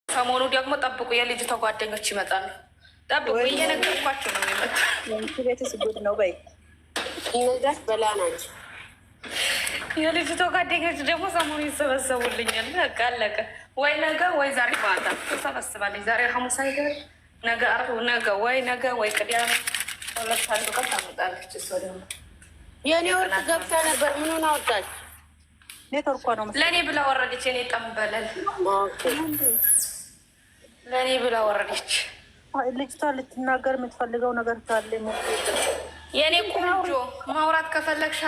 ሰሞኑ ደግሞ ጠብቁ፣ የልጅቷ ጓደኞች ይመጣሉ። ጠብቁ፣ እየነገርኳቸው ነው የሚመጡ። ቤትስ ጉድ ነው በይ። እነዛት በላ ናቸው። የልጅቷ ጓደኞች ደግሞ ሰሞኑ ይሰበሰቡልኛል። በቃ አለቀ። ወይ ነገ ወይ ዛሬ ማታ ተሰበስባለች። ዛሬ ሐሙስ አይደል? ነገ ዓርብ፣ ነገ ወይ ቅዳሜ ሁለት አንዱ ቀን ታመጣለች። እሷ ደግሞ የኔ ወርቅ ገብታ ነበር። ምኑን አወጣች? ኔትወርኳ ነው ለእኔ ብላ ወረደች። የኔ ጠንበለል ለእኔ ብላ ወረደች። ልጅቷ ልትናገር የምትፈልገው ነገር ካለ የኔ ቆንጆ ማውራት ከፈለግሽ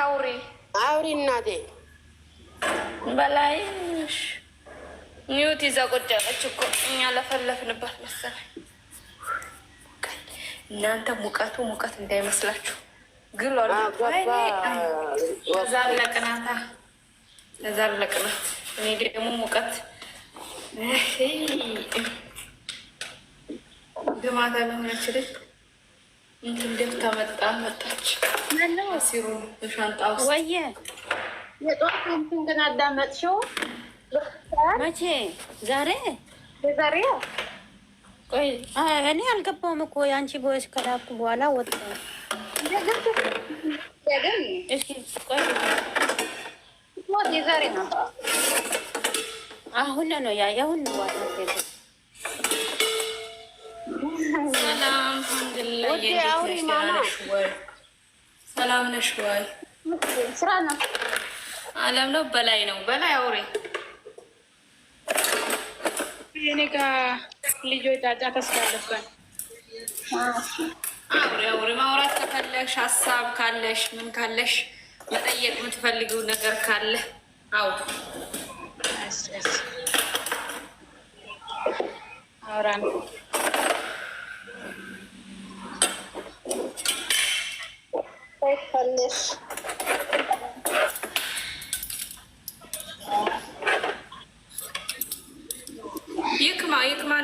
አውሪ እናቴ። በላይሽ ሚዩት ይዛ ቁጭ ያለች እኮ እኛ ለፈለፍንባት መሰለኝ። እናንተ ሙቀት እንዳይመስላችሁ ግን ዛር ለቅናት እኔ ደግሞ ሙቀት ግማታ ለሆነችልኝ እንትን ደብታ መጣች ሲሩ ሻንጣ ውስጥ ወየ የጧት እንትን ግን አዳመጥሽው? መቼ? ዛሬ ቆይ እኔ አልገባሁም እኮ የአንቺ ቦይስ ከላኩ በኋላ ወጣ። የዛሬ ነው አሁን ነው ያሁን ነው ሰላም ሰላም ነሽ ወይ? ስራ ነው አለም ነው በላይ አውሪ። የኔ ጋ ልጆች ጫጫታ ስላለበት አውሪ። ማውራት ከፈለግሽ ሀሳብ ካለሽ ምን ካለሽ መጠየቅ የምትፈልጊው ነገር ካለ አውሪ። አውራን ፈለሽ ይክማ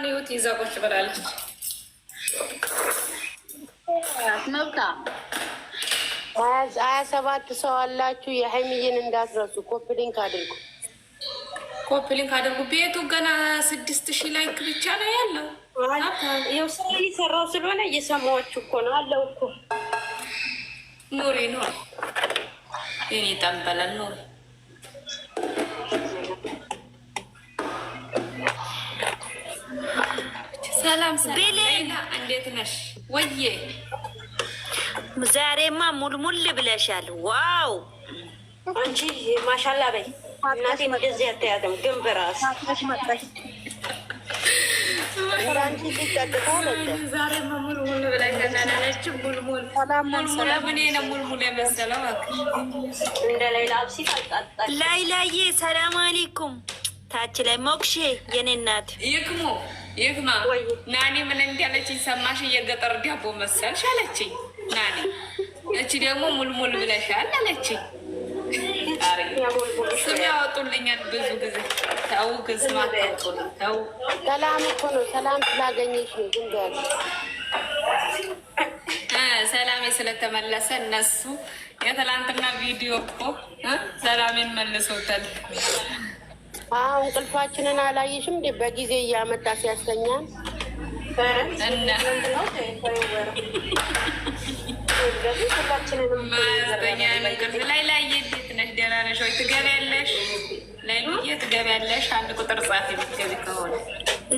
ህይወት ይዛ ቁጭ ብላለች። መብታ 27 ሰው አላችሁ። የሀይሚዬን እንዳትረሱ። ኮፕሊንክ አድርጉ። ቤቱ ገና 6000 ላይክ ብቻ ነው ያለው። ያው ስራ እየሰራው ስለሆነ እየሰማችሁ እኮ ነው አለው እኮ ኑሪ የኔ ጠንበላል ኑሪ። ሰላም ቤሌና እንዴት ነሽ? ወዬ ዛሬማ ሙልሙል ብለሻል። ዋው አንቺ ማሻላ በይ እናቴ። እንደዚህ አትያትም ግን በራስ ዛሬማ ሙልሙል ብለሽ ሙልሙል የመሰለው እንደ ሌላ አብሲ ታጣጣ። ላይላዬ ሰላም አለይኩም። ታች ላይ ሞክሼ የኔ እናት ይክማ ናኒ ምን እንዳለችኝ ሰማሽ? የገጠር ዳቦ መሰልሽ አለችኝ ናኒ። እቺ ደግሞ ሙልሙል ብለሻል አለችኝ። ስም ያወጡልኛል ብዙ ጊዜ። ተው ግን ስም አታውጡልኝ ተው። ሰላም እኮ ነው። ሰላም ስላገኘሽ ነው። ግን ጋር ሰላሜ ስለተመለሰ እነሱ የትላንትና ቪዲዮ እኮ ሰላሜን መልሶታል። እንቅልፋችንን አላየሽም? በጊዜ እያመጣ ሲያስተኛል እንቅልፍ ላይ እንዴት ነሽ? ደህና ነሽ ወይ? ትገቢያለሽ ላይሉዬ ትገቢያለሽ? አንድ ቁጥር ጻፍ የምትገቢ ከሆነ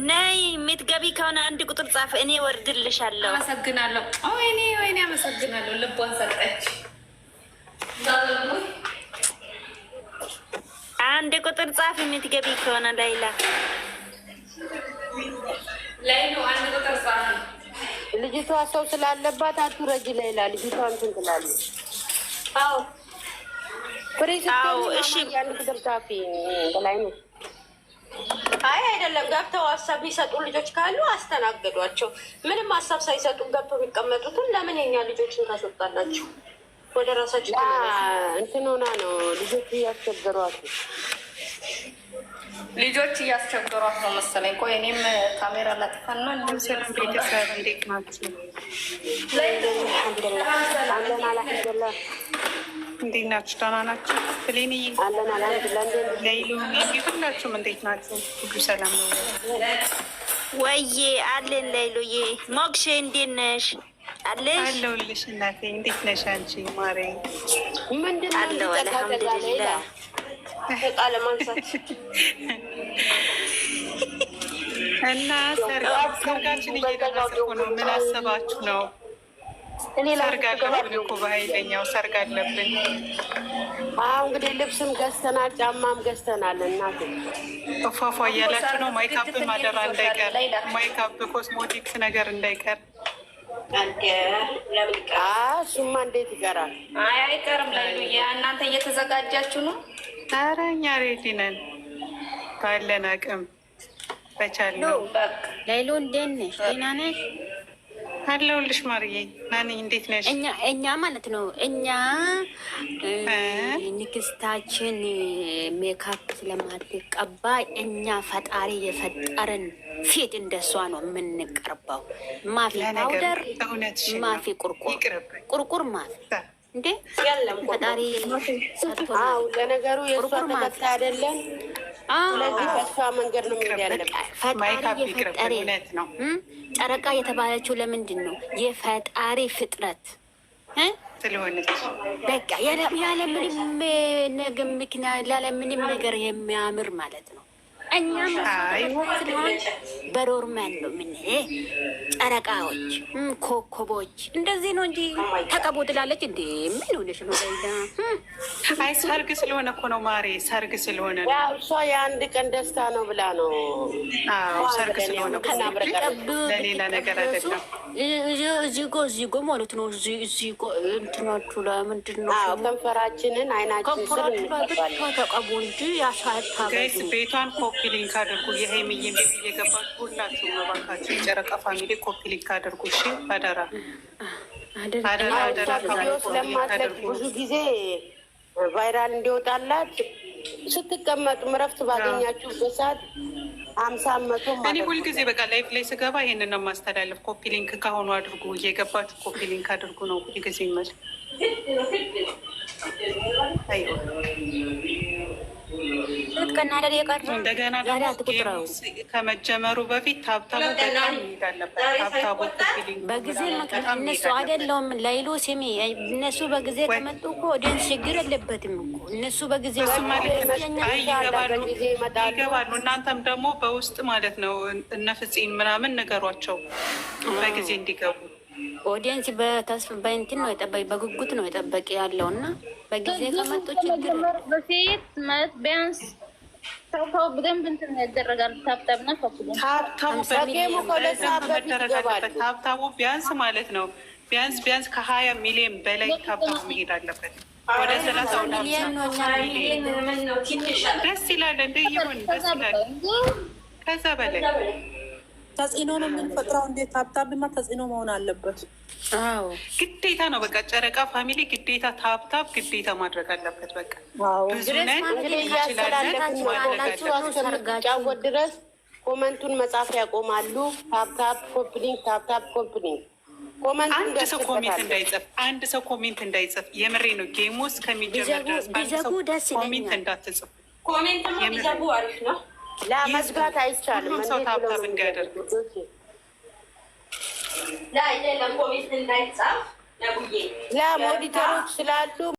ነይ። የምትገቢ ከሆነ አንድ ቁጥር ጻፍ። እኔ ወርድልሻለሁ። አመሰግናለሁ። ወይኔ አመሰግናለሁ። ልቧን ሰጠች። አንድ ቁጥር ጻፍ የምትገቢ ከሆነ ላይላ አንድ ቁጥር ጻፍ። ልጅቷ ሰው ስላለባት አትውረጅ ላይላ። ልጅቷ እንትን ትላለች። እሺ አንድ ቁጥር ጻፊ በላይ ነው። አይደለም ገብተው ሀሳብ የሚሰጡ ልጆች ካሉ አስተናገዷቸው። ምንም ሀሳብ ሳይሰጡ ገብተው የሚቀመጡትን ለምን የኛ ልጆችን ታስወጣላችሁ? ወደ ራሳችን እንትን ሆና ነው። ልጆች እያስቸገሯት ነው መሰለኝ። ቆይ እኔም ካሜራ ላጥፋና ቤተሰብ እንዴት ናችሁ? እንዴት ናችሁ? ደህና ናችሁ? ብሌንዬ ሌሎ ሁላችሁም እንዴት ናችሁ? ሁሉ ሰላም ነው? ወይዬ አለን ሌሉዬ ሞክሼ እንዴት ነሽ? አለሽ? አለሁልሽ እናቴ። እንዴት ነሽ አንቺ ማሬ? ምንድን ነው አለሁ አልሐምዱሊላህ። ቃለ ማንሳት እና ሰርጋችን እየደረሰ እኮ ነው። ምን አሰባችሁ ነው? ሰርግ አለብን እኮ በኃይለኛው ሰርግ አለብን። እንግዲህ ልብስም ገዝተናል፣ ጫማም ገዝተናል። እናት ፏፏ እያላችሁ ነው። ማይካፕ ማደራ እንዳይቀር፣ ማይካፕ ኮስሞቲክስ ነገር እንዳይቀር። እሱማ እንዴት ይቀራል? አይቀርም። ላይሉዬ እናንተ እየተዘጋጃችሁ ነው? ኧረ እኛ ሬዲ ነን ባለን አቅም በቻልነው። ላይሎ እንዴት ነሽ? ደህና ነሽ? አለሁልሽ ማርዬ። ናኒ እንዴት ነሽ? እኛ ማለት ነው እኛ ንግስታችን ሜካፕ ስለማትቀባ እኛ ፈጣሪ የፈጠረን ፊት እንደሷ ነው የምንቀርበው። ማፊ ፓውደር፣ ማፊ ቁርቁር ማፊ እንዴ ፈጣሪ ሰጥቶ ለነገሩ የእሷ ተከታይ አይደለም። ስለዚህ በሷ መንገድ ነው የሚሄድ ያለብን። ፈጣሪ የፈጠረ ጨረቃ የተባለችው ለምንድን ነው? የፈጣሪ ፍጥረት ስለሆነች በቃ ያለምንም ምክንያት ያለምንም ነገር የሚያምር ማለት ነው። እኛም ስለሆን በሮርማን ነው ምን ጨረቃዎች፣ ኮከቦች እንደዚህ ነው እንጂ ተቀቡ ትላለች እንዴ? ምን ሆነሽ ነው? አይ ሰርግ ስለሆነ እኮ ነው ማሬ፣ ሰርግ ስለሆነ ነው። እሷ የአንድ ቀን ደስታ ነው ብላ ነው። ሰርግ ስለሆነ ለሌላ ነገር አይደለም። እዚህ ጎ ማለት ነው። እዚህ ጎ እንትናችሁ ለምንድን ነው ከንፈራችንን አይናችን ስር ተቀቡ እንጂ ያሳታ ጋይስ ቤቷን ኮፒ ሊንክ አድርጉ። የሀይሚዬ ቤት እየገባችሁ ሁላችሁ መባካችሁ የጨረቃ ፋሚሊ ኮፒ ሊንክ አድርጉ። እሺ አደራ አደራ። ስለማትለቅ ብዙ ጊዜ ቫይራል እንዲወጣላት ስትቀመጡ እረፍት ባገኛችሁበት ሰዓት 50 መቶ እኔ ሁልጊዜ በቃ ላይፍ ላይ ስገባ ይሄንን ነው የማስተላለፍ። ኮፒ ሊንክ ካሁኑ አድርጉ፣ እየገባችሁ ኮፒ ሊንክ አድርጉ ነው ሁልጊዜ ይመል እንደገና ደግሞ ከመጀመሩ በፊት ታብታቡ በጣም ይሄዳለበት። ታብታቡ በጊዜ እነሱ አይደለውም ላይሉ ስሚ፣ እነሱ በጊዜ ከመጡ እኮ ኦዲየንስ ችግር የለበትም እኮ እነሱ በጊዜ ይገባሉ። እናንተም ደግሞ በውስጥ ማለት ነው እነ ፍፄን ምናምን ነገሯቸው በጊዜ እንዲገቡ። ኦዲየንስ በተስፋ በእንትን ነው የጠበቅ በጉጉት ነው የጠበቅ ያለው እና በጊዜ ከመጡ ችግር በፊት ማለት ቢያንስ ታው በደንብ እንትን ያደረጋል። ታብታብና ታብታቡ ቢያንስ ማለት ነው ቢያንስ ከ20 ሚሊዮን በላይ ታብታቡ መሄድ አለበት። ወደ 30 ሚሊዮን ደስ ይላል። እንደ ይሁን ደስ ይላል። ከዛ በላይ ተጽዕኖ ነው የምንፈጥረው። እንዴት ታብታብማ ተጽዕኖ መሆን አለበት። አዎ ግዴታ ነው። በቃ ጨረቃ ፋሚሊ ግዴታ ታብታብ ግዴታ ማድረግ አለበት። በቃ ብዙ ነን እስከምንጫወት ድረስ ኮመንቱን መጻፍ ያቆማሉ። ታብታብ ኮምፕሊንግ፣ ታብታብ ኮምፕሊንግ። አንድ ሰው ኮሜንት እንዳይጽፍ የምሬ ነው። ጌሙ እስከሚጀመር ድረስ አንድ ሰው ኮሜንት እንዳትጽፍ። ኮሜንት ቢዘጉ አሪፍ ነው። ለመዝጋት አይቻልም። ሰው ታብታብ እንዲያደርግ ለኮሜንት እንዳይጻፍ ለሞኒተሮች ስላሉ